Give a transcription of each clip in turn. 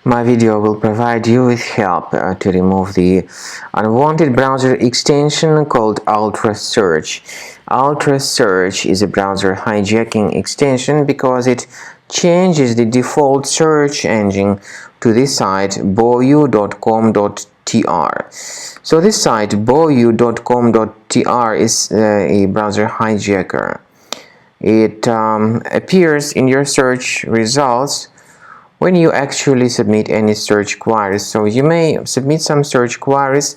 My video will provide you with help to remove the unwanted browser extension called UltraSearch. UltraSearch is a browser hijacking extension because it changes the default search engine to the site boyu.com.tr. So this site boyu.com.tr is a browser hijacker. It appears in your search results when you actually submit any search queries. So you may submit some search queries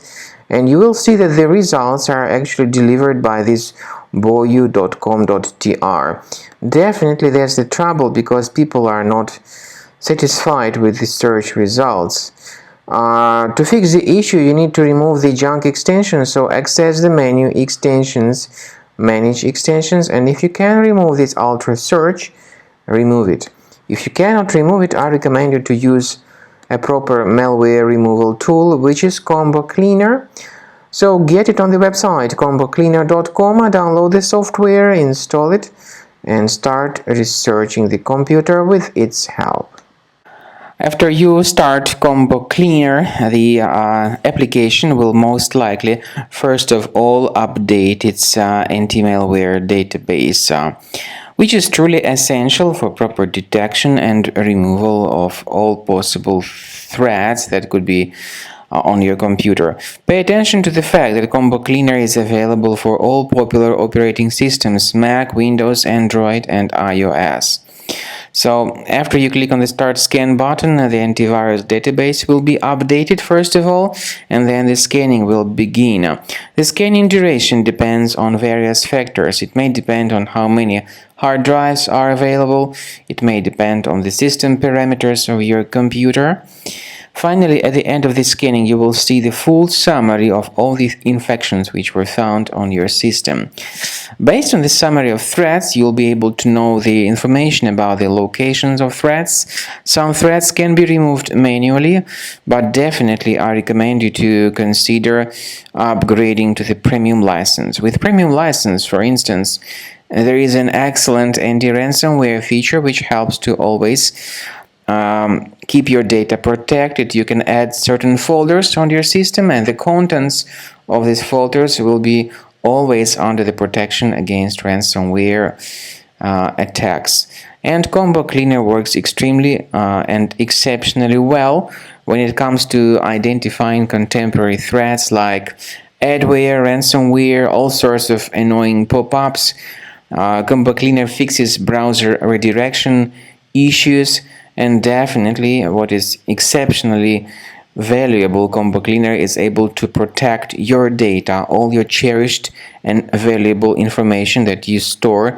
and you will see that the results are actually delivered by this boyu.com.tr. Definitely there's the trouble because people are not satisfied with the search results. To fix the issue, you need to remove the junk extension. So access the menu Extensions, Manage Extensions, and if you can remove this UltraSearch, remove it. If you cannot remove it, I recommend you to use a proper malware removal tool, which is Combo Cleaner. So get it on the website combocleaner.com, download the software, install it, and start researching the computer with its help. After you start Combo Cleaner, the application will most likely first of all update its anti-malware database, which is truly essential for proper detection and removal of all possible threats that could be on your computer. Pay attention to the fact that Combo Cleaner is available for all popular operating systems: Mac, Windows, Android, and iOS. So after you click on the Start Scan button, the antivirus database will be updated first of all, and then the scanning will begin. The scanning duration depends on various factors. It may depend on how many hard drives are available. It may depend on the system parameters of your computer. Finally, at the end of the scanning, you will see the full summary of all the infections which were found on your system. Based on the summary of threats, you'll be able to know the information about the locations of threats. Some threats can be removed manually, but definitely I recommend you to consider upgrading to the premium license. With premium license, for instance, there is an excellent anti-ransomware feature which helps to always keep your data protected. You can add certain folders on your system, and the contents of these folders will be always under the protection against ransomware attacks. And Combo Cleaner works extremely and exceptionally well when it comes to identifying contemporary threats like adware, ransomware, all sorts of annoying pop-ups. Combo Cleaner fixes browser redirection issues. And definitely, what is exceptionally valuable, Combo Cleaner is able to protect your data, all your cherished and valuable information that you store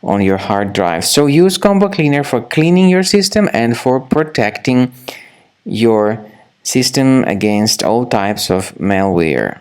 on your hard drive. So use Combo Cleaner for cleaning your system and for protecting your system against all types of malware.